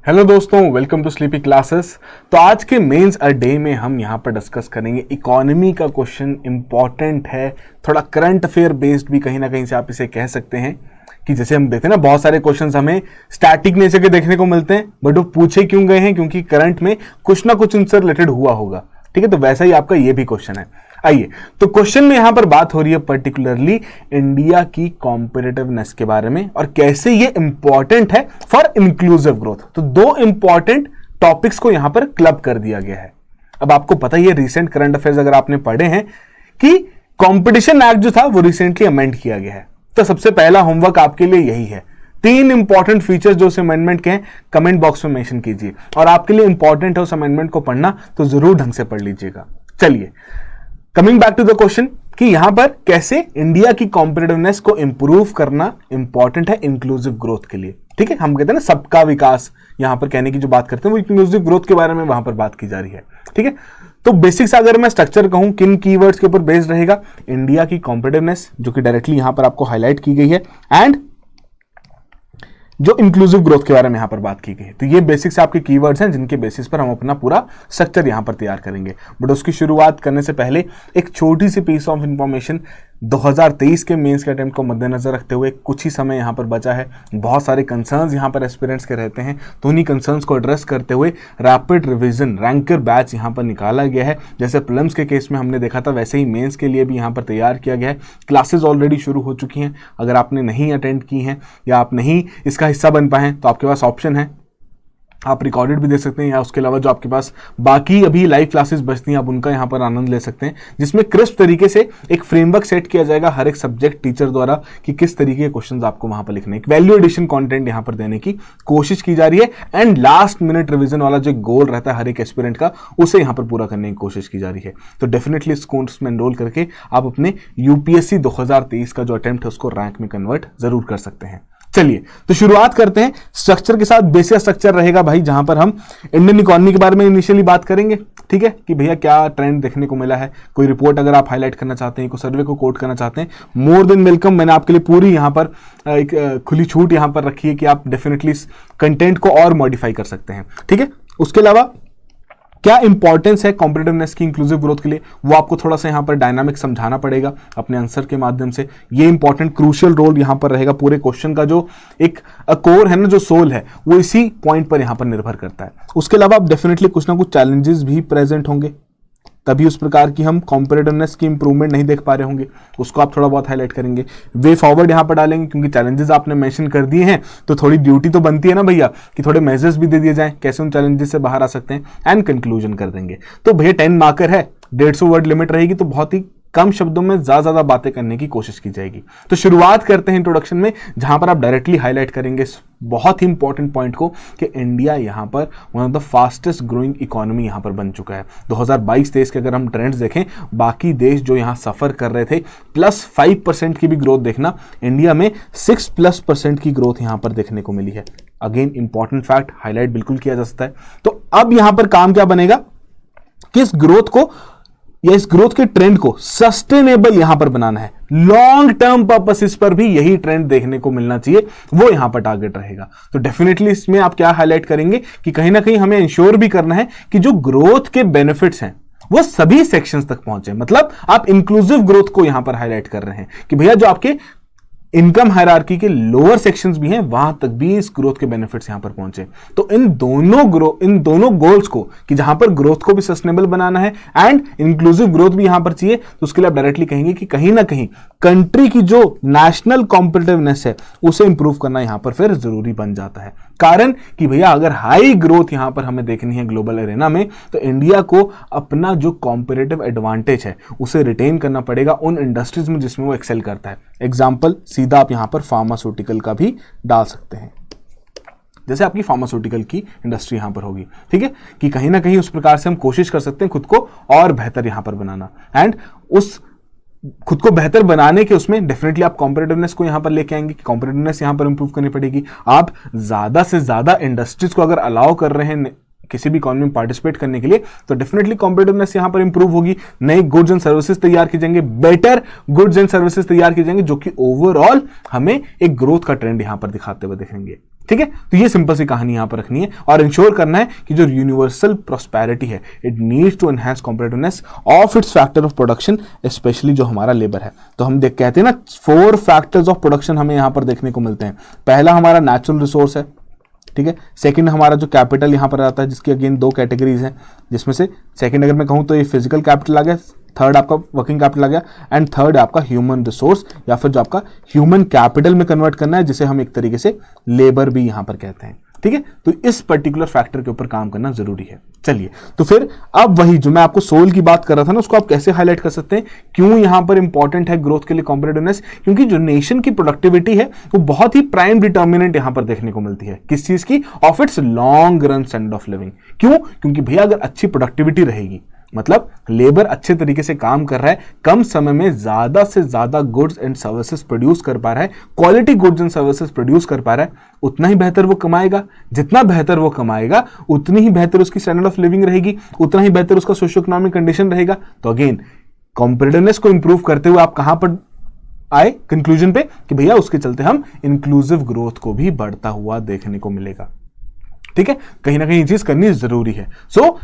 Hello दोस्तों, welcome to sleepy classes. तो आज के मेंस अ डे में हम यहाँ पर डिस्कस करेंगे इकोनॉमी का क्वेश्चन। इंपॉर्टेंट है, थोड़ा करंट अफेयर बेस्ड भी कहीं ना कहीं से आप इसे कह सकते हैं कि जैसे हम देखते हैं ना, बहुत सारे क्वेश्चंस हमें स्टैटिक नेचर के देखने को मिलते हैं, बट वो पूछे क्यों गए हैं? क्योंकि करंट में कुछ ना कुछ उनसे रिलेटेड हुआ होगा। ठीक है, तो वैसा ही आपका ये भी क्वेश्चन है। आइए, तो क्वेश्चन में यहां पर बात हो रही है पर्टिकुलरली इंडिया की कॉम्पिटिटिवनेस के बारे में और कैसे ये इंपॉर्टेंट है फॉर इंक्लूसिव ग्रोथ। तो दो इंपॉर्टेंट टॉपिक्स को यहां पर क्लब कर दिया गया है। अब आपको पता ही है, रिसेंट करंट अफेयर्स अगर आपने पढ़े हैं कि कंपटीशन एक्ट जो था वो रिसेंटली अमेंड किया गया है। तो सबसे पहला होमवर्क आपके लिए यही है, 3 इंपॉर्टेंट फीचर्स जो उस अमेंडमेंट के हैं कमेंट बॉक्स में मेंशन कीजिए, और आपके लिए इंपॉर्टेंट है उस अमेंडमेंट को पढ़ना, तो जरूर ढंग से पढ़ लीजिएगा। चलिए, coming back to the question कि यहां पर कैसे इंडिया की कॉम्पिटिटिवनेस को इंप्रूव करना इंपॉर्टेंट है इंक्लूसिव ग्रोथ के लिए। ठीक है, हम कहते हैं ना सबका विकास, यहां पर कहने की जो बात करते हैं वो इंक्लूसिव ग्रोथ के बारे में वहां पर बात की जा रही है। ठीक है, तो बेसिक्स अगर मैं स्ट्रक्चर कहूं किन कीवर्ड्स के ऊपर बेस्ड रहेगा, इंडिया की कॉम्पिटिटिवनेस जो कि डायरेक्टली यहां पर आपको हाईलाइट की गई है, एंड जो इंक्लूसिव ग्रोथ के बारे में यहां पर बात की गई है। तो ये बेसिक्स आपके कीवर्ड्स हैं जिनके बेसिस पर हम अपना पूरा स्ट्रक्चर यहां पर तैयार करेंगे। बट उसकी शुरुआत करने से पहले एक छोटी सी पीस ऑफ इंफॉर्मेशन, 2023 के मेंस के अटेम्प्ट को मद्देनजर रखते हुए कुछ ही समय यहां पर बचा है। बहुत सारे कंसर्न्स यहां पर एस्पिरेंट्स के रहते हैं, तो उन्हीं कंसर्न्स को एड्रेस करते हुए रैपिड रिवीजन रैंकर बैच यहां पर निकाला गया है। जैसे प्रीलिम्स के केस में हमने देखा था, वैसे ही मेंस के लिए भी यहां पर तैयार किया गया है। क्लासेस ऑलरेडी शुरू हो चुकी हैं। अगर आपने नहीं अटेंड की हैं या आप नहीं इसका हिस्सा बन पाए हैं तो आपके पास ऑप्शन है, आप रिकॉर्डेड भी देख सकते हैं, या उसके अलावा जो आपके पास बाकी अभी लाइव क्लासेस बचती हैं आप उनका यहां पर आनंद ले सकते हैं, जिसमें क्रिस्प तरीके से एक फ्रेमवर्क सेट किया जाएगा हर एक सब्जेक्ट टीचर द्वारा कि किस तरीके के क्वेश्चंस आपको वहां पर लिखने, एक वैल्यू एडिशन कंटेंट यहां पर देने की कोशिश की जा रही है। एंड लास्ट मिनट रिवीजन वाला जो गोल रहता है हर एक एस्पिरेंट का, उसे यहां पर पूरा करने की कोशिश की जा रही है। तो डेफिनेटली इस कोर्स में एनरोल करके आप अपने यूपीएससी 2023 का जो अटेम्प्ट है उसको रैंक में कन्वर्ट जरूर कर सकते हैं। चलिए, तो शुरुआत करते हैं स्ट्रक्चर के साथ। बेसिक स्ट्रक्चर रहेगा भाई, जहां पर हम इंडियन इकोनॉमी के बारे में इनिशियली बात करेंगे। ठीक है, कि भैया क्या ट्रेंड देखने को मिला है, कोई रिपोर्ट अगर आप हाईलाइट करना चाहते हैं, कोई सर्वे को कोट करना चाहते हैं, मोर देन वेलकम। मैंने आपके लिए पूरी यहां पर एक खुली छूट यहां पर रखी है कि आप डेफिनेटली इस कंटेंट को और मॉडिफाई कर सकते हैं। ठीक है, उसके अलावा क्या इंपॉर्टेंस है कॉम्पिटिटिवनेस की इंक्लूसिव ग्रोथ के लिए, वो आपको थोड़ा सा यहां पर डायनामिक समझाना पड़ेगा अपने आंसर के माध्यम से। ये इंपॉर्टेंट क्रूशियल रोल यहां पर रहेगा। पूरे क्वेश्चन का जो एक कोर है ना, जो सोल है, वो इसी पॉइंट पर यहां पर निर्भर करता है। उसके अलावा आप डेफिनेटली कुछ ना कुछ चैलेंजेस भी प्रेजेंट होंगे, तभी उस प्रकार की हम कॉम्पिटिटिवनेस की इंप्रूवमेंट नहीं देख पा रहे होंगे, उसको आप थोड़ा बहुत हाईलाइट करेंगे। वे फॉरवर्ड यहां पर डालेंगे, क्योंकि चैलेंजेस आपने मेंशन कर दिए हैं तो थोड़ी ड्यूटी तो बनती है ना भैया कि थोड़े मेजर्स भी दे दिए जाएं कैसे उन चैलेंजेस से बाहर आ सकते हैं। एंड कंक्लूजन कर देंगे। तो भैया 10 मार्कर है, 150 वर्ड लिमिट रहेगी, तो बहुत ही कम शब्दों में ज्यादा बातें करने की कोशिश की जाएगी। तो शुरुआत करते हैं इंट्रोडक्शन में, जहां पर आप डायरेक्टली हाईलाइट करेंगे इस बहुत ही इंपॉर्टेंट पॉइंट को कि इंडिया यहां पर one of the fastest growing economy यहां पर बन चुका है। 2022-23 के अगर हम ट्रेंड्स देखें, बाकी देश जो यहां सफर कर रहे थे +5% की भी ग्रोथ देखना, इंडिया में 6+% की ग्रोथ यहां पर देखने को मिली है। अगेन इंपॉर्टेंट फैक्ट हाईलाइट बिल्कुल किया जा सकता है। तो अब यहां पर काम क्या बनेगा कि इस ग्रोथ को या इस ग्रोथ के ट्रेंड को सस्टेनेबल यहां पर बनाना है। लॉन्ग टर्म पर्पसेस पर भी यही ट्रेंड देखने को मिलना चाहिए, वो यहां पर टारगेट रहेगा। तो डेफिनेटली इसमें आप क्या हाईलाइट करेंगे कि कहीं ना कहीं हमें इंश्योर भी करना है कि जो ग्रोथ के बेनिफिट्स हैं वो सभी सेक्शंस तक पहुंचे। मतलब आप इंक्लूसिव ग्रोथ को यहां पर हाईलाइट कर रहे हैं कि भैया जो आपके इनकम हायरार्की के लोअर सेक्शंस भी हैं वहां तक भी इस ग्रोथ के बेनिफिट्स यहां पर पहुंचे। तो इन दोनों गोल्स को कि जहां पर ग्रोथ को भी सस्टेनेबल बनाना है एंड इंक्लूसिव ग्रोथ भी यहां पर चाहिए, तो उसके लिए आप डायरेक्टली कहेंगे कि कहीं ना कहीं कंट्री की जो नेशनल कॉम्पिटिटिवनेस है उसे इंप्रूव करना यहां पर फिर जरूरी बन जाता है। कारण कि भैया अगर हाई ग्रोथ यहां पर हमें देखनी है ग्लोबल एरेना में, तो इंडिया को अपना जो कॉम्पिटिटिव एडवांटेज है उसे रिटेन करना पड़ेगा उन इंडस्ट्रीज में जिसमें वो एक्सेल करता है। एग्जाम्पल सीधा आप यहां पर फार्मास्यूटिकल का भी डाल सकते हैं, जैसे आपकी फार्मास्यूटिकल की इंडस्ट्री यहां पर होगी। ठीक है, कि कहीं ना कहीं उस प्रकार से हम कोशिश कर सकते हैं खुद को और बेहतर यहां पर बनाना, एंड उस खुद को बेहतर बनाने के उसमें डेफिनेटली आप कॉम्पिटिटिवनेस को यहां पर लेके आएंगे कि कॉम्पिटिटिवनेस यहां पर इंप्रूव करनी पड़ेगी। आप ज्यादा से ज्यादा इंडस्ट्रीज को अगर अलाउ कर रहे हैं किसी भी इकोनॉमी में पार्टिसिपेट करने के लिए, तो डेफिनेटली कॉम्पिटिटिवनेस यहां पर इंप्रूव होगी। नए गुड्स एंड सर्विसेज तैयार की जाएंगे, बेटर गुड्स एंड सर्विसेज तैयार की जाएंगे, जो कि ओवरऑल हमें एक ग्रोथ का ट्रेंड यहां पर दिखाते हुए दिखेंगे। ठीक है, तो ये सिंपल सी कहानी यहां पर रखनी है और इंश्योर करना है कि जो यूनिवर्सल प्रोस्पेरिटी है it needs to enhance competitiveness of its factor of production, specially जो हमारा लेबर है। तो हम कहते हैं ना 4 फैक्टर्स ऑफ प्रोडक्शन हमें यहां पर देखने को मिलते हैं। पहला हमारा नेचुरल रिसोर्स है, ठीक है। सेकंड हमारा जो कैपिटल यहां पर आता है, जिसकी अगेन 2 कैटेगरीज हैं, जिसमें से सेकंड अगर मैं कहूं तो ये फिजिकल कैपिटल आ गया, थर्ड आपका वर्किंग कैपिटल आ गया, एंड थर्ड आपका ह्यूमन रिसोर्स या फिर जो आपका ह्यूमन कैपिटल में कन्वर्ट करना है, जिसे हम एक तरीके से लेबर भी यहां पर कहते हैं। ठीक है, तो इस पर्टिकुलर फैक्टर के ऊपर काम करना जरूरी है। चलिए, तो फिर अब वही जो मैं आपको सोल की बात कर रहा था ना, उसको आप कैसे हाईलाइट कर सकते हैं, क्यों यहां पर इंपॉर्टेंट है ग्रोथ के लिए कॉम्पिटिटिवनेस? क्योंकि जो नेशन की प्रोडक्टिविटी है वो बहुत ही प्राइम डिटर्मिनेंट यहां पर देखने को मिलती है। किस चीज की? Of its long run standard of living. क्यों? क्योंकि भैया अगर अच्छी प्रोडक्टिविटी रहेगी, मतलब लेबर अच्छे तरीके से काम कर रहा है, कम समय में ज्यादा से ज्यादा गुड्स एंड सर्विसेज प्रोड्यूस कर पा रहा है, quality goods and services produce कर पा रहा है, उतना ही बेहतर वो कमाएगा। जितना बेहतर वो कमाएगा उतनी ही बेहतर उसकी स्टैंडर्ड ऑफ लिविंग रहेगी, उतना ही बेहतर उसका सोशियो इकोनॉमिक कंडीशन रहेगा। तो अगेन कॉम्पिटिटिवनेस को इंप्रूव करते हुए आप कहां पर आए कंक्लूजन पे कि भैया उसके चलते हम इंक्लूसिव ग्रोथ को भी बढ़ता हुआ देखने को मिलेगा। ठीक है, कहीं ना कहीं चीज करनी जरूरी है। सो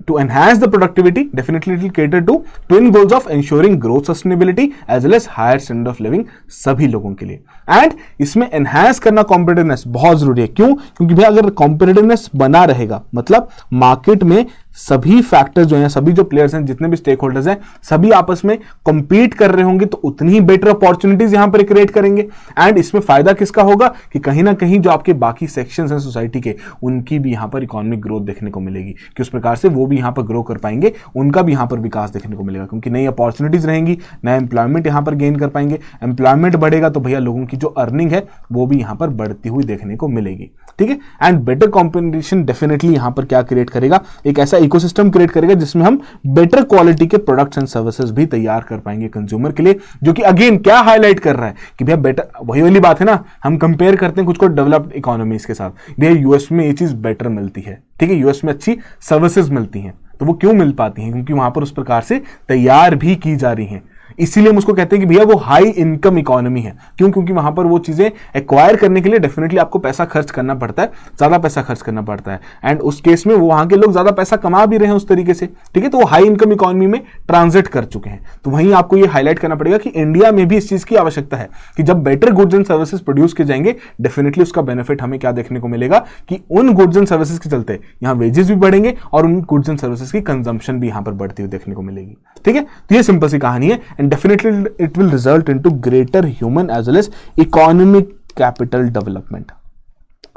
to enhance the productivity, definitely it will cater to twin goals of ensuring growth sustainability as well as higher standard of living सभी लोगों के लिए। एंड इसमें enhance करना competitiveness बहुत जरूरी है। क्यों? क्योंकि भैया अगर competitiveness बना रहेगा, मतलब मार्केट में सभी फैक्टर्स जो हैं, सभी जो प्लेयर्स हैं, जितने भी स्टेक होल्डर्स हैं, सभी आपस में compete कर रहे होंगे, तो उतनी ही बेटर अपॉर्चुनिटीज यहां पर क्रिएट करेंगे। एंड इसमें फायदा किसका होगा कि कहीं ना कहीं जो आपके बाकी सेक्शंस हैं सोसाइटी के, उनकी भी यहां पर इकोनॉमिक ग्रोथ देखने को मिलेगी कि उस प्रकार से वो भी यहां पर ग्रो कर पाएंगे, उनका भी यहां पर विकास देखने को मिलेगा, क्योंकि नई अपॉर्चुनिटीज रहेंगी, नया एम्प्लॉयमेंट यहां पर गेन कर पाएंगे। एम्प्लॉयमेंट बढ़ेगा तो भैया लोगों की जो अर्निंग है वो भी यहां पर बढ़ती हुई देखने को मिलेगी। ठीक है, एंड बेटर कॉम्पिटिशन डेफिनेटली यहां पर क्या क्रिएट करेगा, एक ऐसा इकोसिस्टम क्रिएट करेगा जिसमें हम बेटर क्वालिटी के प्रोडक्ट्स एंड सर्विसेज भी तैयार कर पाएंगे कंज्यूमर के लिए, जो कि अगेन क्या हाईलाइट कर रहा है कि भैया बेटर, वही वाली बात है ना, हम कंपेयर करते हैं कुछ को डेवलप्ड इकोनॉमीज के साथ। भैया यूएस में ये चीज बेटर मिलती है, ठीक है, यूएस में अच्छी सर्विसेज मिलती हैं। तो वो क्यों मिल पाती हैं? क्योंकि वहां पर उस प्रकार से तैयार भी की जा रही हैं। इसीलिए हम उसको कहते हैं कि भैया वो हाई इनकम इकोनॉमी है। क्यों? क्योंकि वहां पर वो चीजें एक्वायर करने के लिए डेफिनेटली आपको पैसा खर्च करना पड़ता है, ज्यादा पैसा खर्च करना पड़ता है, एंड उस केस में वो वहां के लोग ज्यादा पैसा कमा भी रहे हैं उस तरीके से। ठीक है, तो वो हाई इनकम इकोनॉमी में ट्रांजिट कर चुके हैं। तो वहीं आपको ये हाईलाइट करना पड़ेगा कि इंडिया में भी इस चीज की आवश्यकता है कि जब better goods and services produce किए जाएंगे, डेफिनेटली उसका बेनिफिट हमें क्या देखने को मिलेगा कि उन गुड्स एंड सर्विसेज के चलते यहाँ वेजेस भी बढ़ेंगे और उन गुड्स एंड सर्विसेज की कंजम्पशन भी यहां पर बढ़ती हुई देखने को मिलेगी। ठीक है, तो ये सिंपल सी कहानी है, and definitely it will result into greater human as well as economic capital development।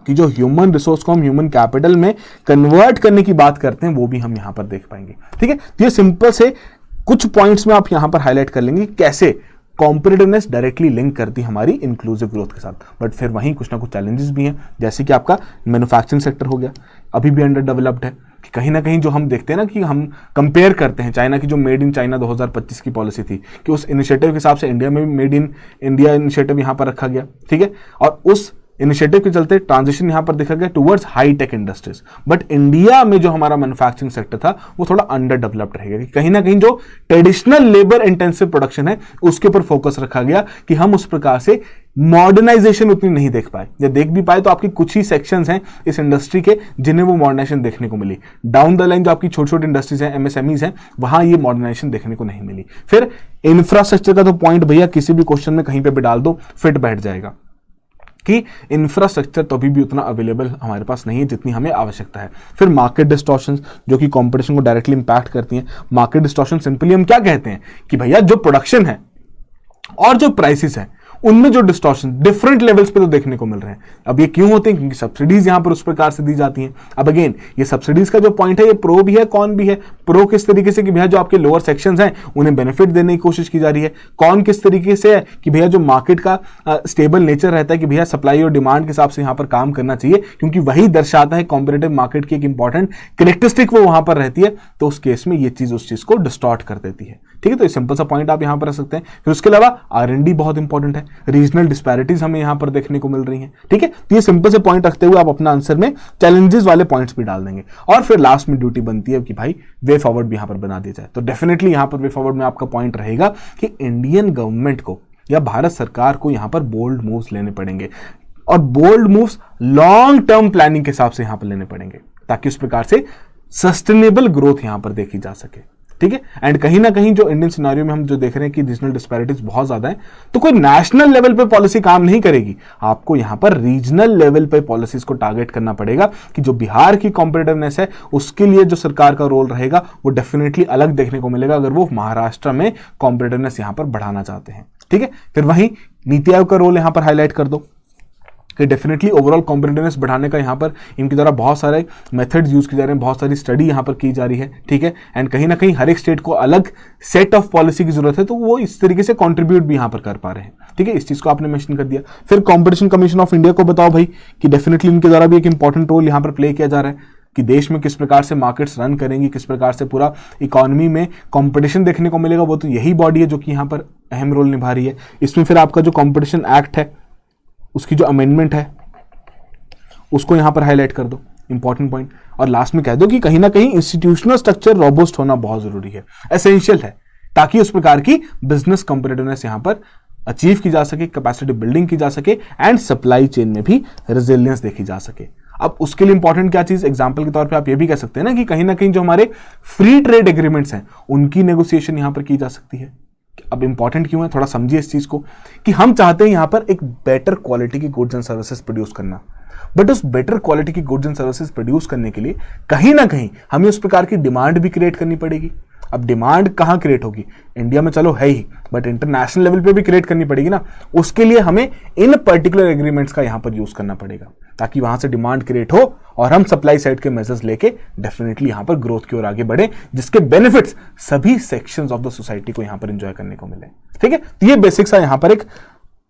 कि जो ह्यूमन रिसोर्स को हम ह्यूमन कैपिटल में कन्वर्ट करने की बात करते हैं वो भी हम यहां पर देख पाएंगे। ठीक है, तो ये सिंपल से कुछ पॉइंट्स में आप यहां पर हाईलाइट कर लेंगे कैसे कॉम्पिटिटिवनेस डायरेक्टली लिंक करती है हमारी इंक्लूसिव ग्रोथ के साथ। बट फिर वहीं कुछ ना कुछ चैलेंजेस भी हैं, जैसे कि आपका मैन्युफैक्चरिंग सेक्टर हो गया, अभी भी अंडर डेवलप्ड है। कि कहीं ना कहीं जो हम देखते हैं ना कि हम कंपेयर करते हैं चाइना की जो मेड इन चाइना 2025 की पॉलिसी थी, कि उस इनिशिएटिव के हिसाब से इंडिया में भी मेड इन इंडिया इनिशिएटिव यहां पर रखा गया। ठीक है, और उस इनिशिएटिव के चलते ट्रांजिशन यहां पर देखा गया towards high tech industries. But India में जो हमारा मैन्युफैक्चरिंग सेक्टर था वो थोड़ा अंडर डेवलप्ड रहेगा, कि कहीं ना कहीं जो ट्रेडिशनल लेबर इंटेंसिव प्रोडक्शन है उसके ऊपर फोकस रखा गया कि हम उस प्रकार से मॉडर्नाइजेशन उतनी नहीं देख पाए, या देख भी पाए तो आपकी कुछ ही सेक्शंस हैं इस इंडस्ट्री के जिन्हें वो मॉडर्नाइजेशन देखने को मिली। डाउन द लाइन जो आपकी छोटी छोटी इंडस्ट्रीज हैं, एमएसएमईज हैं, वहां ये मॉडर्नाइजेशन देखने को नहीं मिली। फिर इंफ्रास्ट्रक्चर का तो पॉइंट भैया किसी भी क्वेश्चन में कहीं पे भी डाल दो फिट बैठ जाएगा कि इंफ्रास्ट्रक्चर तो अभी भी उतना अवेलेबल हमारे पास नहीं है जितनी हमें आवश्यकता है। फिर मार्केट डिस्टॉर्शंस जो कि कंपटीशन को डायरेक्टली इंपैक्ट करती हैं। मार्केट डिस्टॉर्शन सिंपली हम क्या कहते हैं कि भैया जो प्रोडक्शन है और जो प्राइसेस है उनमें जो डिस्टॉर्शन डिफरेंट लेवल्स पे तो देखने को मिल रहे हैं। अब ये क्यों होते हैं? क्योंकि सब्सिडीज यहां पर उस प्रकार से दी जाती हैं। अब अगेन ये सब्सिडीज का जो पॉइंट है ये प्रो भी है कॉन भी है। प्रो किस तरीके से कि भैया जो आपके लोअर सेक्शंस हैं उन्हें बेनिफिट देने की कोशिश की जा रही है। कॉन किस तरीके से है कि भैया जो मार्केट का स्टेबल नेचर रहता है कि भैया सप्लाई और डिमांड के हिसाब से यहां पर काम करना चाहिए, क्योंकि वही दर्शाता है कॉम्पिटिटिव मार्केट की एक इंपॉर्टेंट कैरेक्टरिस्टिक वो वहां पर रहती है। तो उस केस में ये चीज उस चीज को डिस्टॉर्ट कर देती है। ठीक है, तो ये सिंपल सा पॉइंट आप यहां पर रख सकते हैं। फिर उसके अलावा R&D बहुत इंपॉर्टेंट है। रीजनल डिस्पैरिटीज हमें यहां पर देखने को मिल रही हैं। ठीक है, तो ये सिंपल से पॉइंट रखते हुए आप अपना आंसर में चैलेंजेस वाले पॉइंट्स भी डाल देंगे। और फिर लास्ट में ड्यूटी बनती है कि भाई वे फॉरवर्ड भी यहां पर बना दिया जाए। तो डेफिनेटली यहां पर वे फॉरवर्ड में आपका पॉइंट रहेगा कि इंडियन गवर्नमेंट को या भारत सरकार को यहां पर बोल्ड मूव्स लेने पड़ेंगे। और bold moves long term planning के हिसाब से यहां पर लेने पड़ेंगे, ताकि उस प्रकार से सस्टेनेबल ग्रोथ यहां पर देखी जा सके। ठीक है, एंड कहीं ना कहीं जो इंडियन सिनेरियो में हम जो देख रहे हैं कि रीजनल डिस्पैरिटीज बहुत ज्यादा है, तो कोई नेशनल लेवल पे पॉलिसी काम नहीं करेगी, आपको यहां पर रीजनल लेवल पे पॉलिसीज को टारगेट करना पड़ेगा कि जो बिहार की कॉम्पिटिटिवनेस है उसके लिए जो सरकार का रोल रहेगा वो डेफिनेटली अलग देखने को मिलेगा, अगर वो महाराष्ट्र में कॉम्पिटिटिवनेस यहां पर बढ़ाना चाहते हैं। ठीक है, फिर वहीं नीति आयोग का रोल यहां पर हाईलाइट कर दो कि डेफिनेटली ओवरऑल कॉम्पिटिटिवनेस बढ़ाने का यहाँ पर इनके द्वारा बहुत सारे मेथड्स यूज किए जा रहे हैं, बहुत सारी स्टडी यहाँ पर की जा रही है। ठीक है, एंड कहीं ना कहीं हर एक स्टेट को अलग सेट ऑफ पॉलिसी की जरूरत है, तो वो इस तरीके से कंट्रीब्यूट भी यहाँ पर कर पा रहे हैं। ठीक है, इस चीज को आपने मेंशन कर दिया। फिर कॉम्पिटिशन कमीशन ऑफ इंडिया को बताओ भाई कि डेफिनेटली इनके द्वारा भी एक इंपॉर्टेंट रोल यहाँ पर प्ले किया जा रहा है कि देश में किस प्रकार से मार्केट्स रन करेंगी, किस प्रकार से पूरा इकोनॉमी में कंपटीशन देखने को मिलेगा, वो तो यही बॉडी है जो कि यहाँ पर अहम रोल निभा रही है। इसमें फिर आपका जो कॉम्पिटिशन एक्ट है उसकी जो अमेंडमेंट है उसको यहां पर हाईलाइट कर दो, इंपॉर्टेंट पॉइंट। और लास्ट में कह दो कि कहीं ना कहीं इंस्टीट्यूशनल स्ट्रक्चर रोबस्ट होना बहुत जरूरी है, एसेंशियल है, ताकि उस प्रकार की बिजनेस कॉम्पिटिटिवनेस यहां पर अचीव की जा सके, कैपेसिटी बिल्डिंग की जा सके एंड सप्लाई चेन में भी रेजिलियंस देखी जा सके। अब उसके लिए इंपॉर्टेंट क्या चीज, एग्जांपल के तौर पे आप ये भी कह सकते हैं ना कि जो हमारे फ्री ट्रेड एग्रीमेंट्स हैं उनकी नेगोशिएशन यहां पर की जा सकती है। अब इंपॉर्टेंट क्यों है, थोड़ा समझिए इस चीज को कि हम चाहते हैं यहां पर एक बेटर क्वालिटी की गुड्स एंड सर्विसेज प्रोड्यूस करना, बट उस बेटर क्वालिटी की गुड्स एंड सर्विसेज प्रोड्यूस करने के लिए कहीं ना कहीं हमें उस प्रकार की डिमांड भी क्रिएट करनी पड़ेगी। अब डिमांड कहां क्रिएट होगी, इंडिया में चलो है ही, बट इंटरनेशनल लेवल पे भी क्रिएट करनी पड़ेगी ना। उसके लिए हमें इन पर्टिकुलर एग्रीमेंट्स का यहां पर यूज करना पड़ेगा, ताकि वहां से डिमांड क्रिएट हो और हम सप्लाई साइड के मेजर्स लेके डेफिनेटली यहां पर ग्रोथ की ओर आगे बढ़े, जिसके बेनिफिट्स सभी सेक्शंस ऑफ द सोसाइटी को यहां पर एंजॉय करने को मिले। ठीक है, तो ये बेसिक सा यहां पर एक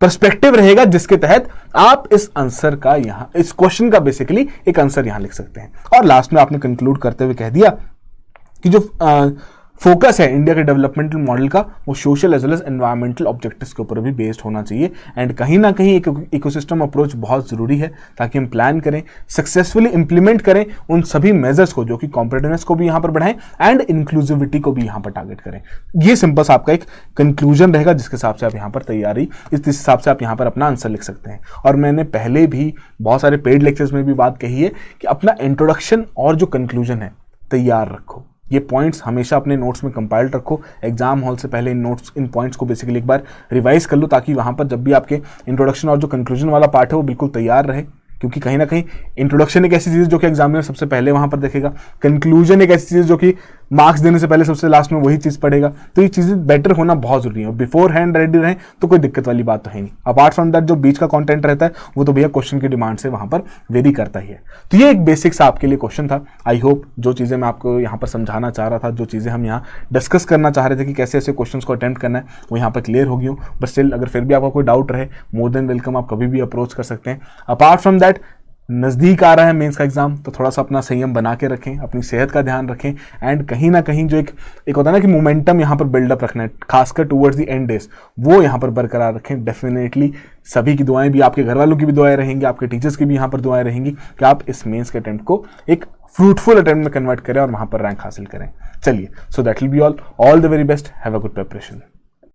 पर्सपेक्टिव रहेगा जिसके तहत आप इस आंसर का यहां, इस क्वेश्चन का बेसिकली एक आंसर यहां लिख सकते हैं। और लास्ट में आपने कंक्लूड करते हुए कह दिया कि जो फोकस है इंडिया के डेवलपमेंटल मॉडल का वो social as well as environmental objectives के ऊपर भी बेस्ड होना चाहिए। एंड कहीं ना कहीं एक इकोसिस्टम अप्रोच बहुत जरूरी है, ताकि हम प्लान करें, सक्सेसफुली इंप्लीमेंट करें उन सभी मेजर्स को जो कि कॉम्पिटिटिवनेस को भी यहां पर बढ़ाएं एंड इंक्लूसिविटी को भी यहां पर टारगेट करें। ये सिंपल सा आपका एक कंक्लूजन रहेगा, जिसके हिसाब से आप यहां पर तैयारी, इस हिसाब से आप यहां पर अपना आंसर लिख सकते हैं। और मैंने पहले भी बहुत सारे पेड लेक्चर्स में भी बात कही है कि अपना इंट्रोडक्शन और जो कंक्लूजन है तैयार रखो, ये पॉइंट्स हमेशा अपने नोट्स में कंपाइल्ड रखो। एग्जाम हॉल से पहले इन पॉइंट्स को बेसिकली एक बार रिवाइज कर लो, ताकि वहां पर जब भी आपके इंट्रोडक्शन और जो कंक्लूजन वाला पार्ट है वो बिल्कुल तैयार रहे। क्योंकि कहीं ना कहीं इंट्रोडक्शन एक ऐसी चीज जो कि एग्जामिनर सबसे पहले वहां पर देखेगा, कंक्लूजन एक ऐसी चीज जो कि मार्क्स देने से पहले सबसे लास्ट में वही चीज पढ़ेगा। तो ये चीजें बेटर होना बहुत जरूरी है, बिफोर हैंड रेडी रहें तो कोई दिक्कत वाली बात तो है नहीं। अपार्ट फ्रॉम दैट जो बीच का कंटेंट रहता है वो तो भैया क्वेश्चन की डिमांड से वहां पर वेरी करता ही है। तो ये एक बेसिक सा आपके लिए क्वेश्चन था। आई होप जो चीजें मैं आपको यहाँ पर समझाना चाह रहा था, जो चीजें हम यहाँ डिस्कस करना चाह रहे थे कि कैसे ऐसे क्वेश्चन को अटेम्प्ट करना है, वो यहाँ पर क्लियर हो गई हूँ। बट स्टिल अगर फिर भी आपका कोई डाउट रहे, मोर देन वेलकम, आप कभी भी अप्रोच कर सकते हैं। अपार्ट फ्रॉम दैट नज़दीक आ रहा है मेंस का एग्जाम, तो थोड़ा सा अपना संयम बना के रखें, अपनी सेहत का ध्यान रखें एंड कहीं ना कहीं जो एक होता है ना कि मोमेंटम यहाँ पर बिल्डअप रखना है, खासकर टूवर्ड्स द एंड डेज, वो यहाँ पर बरकरार रखें। डेफिनेटली सभी की दुआएं भी, आपके घर वालों की भी दुआएं रहेंगी, आपके टीचर्स की भी यहाँ पर दुआएं रहेंगी कि आप इस मेंस के अटेम्प्ट को एक फ्रूटफुल अटेम्प्ट में कन्वर्ट करें और वहाँ पर रैंक हासिल करें। चलिए, so that will be all the very best, have a good preparation.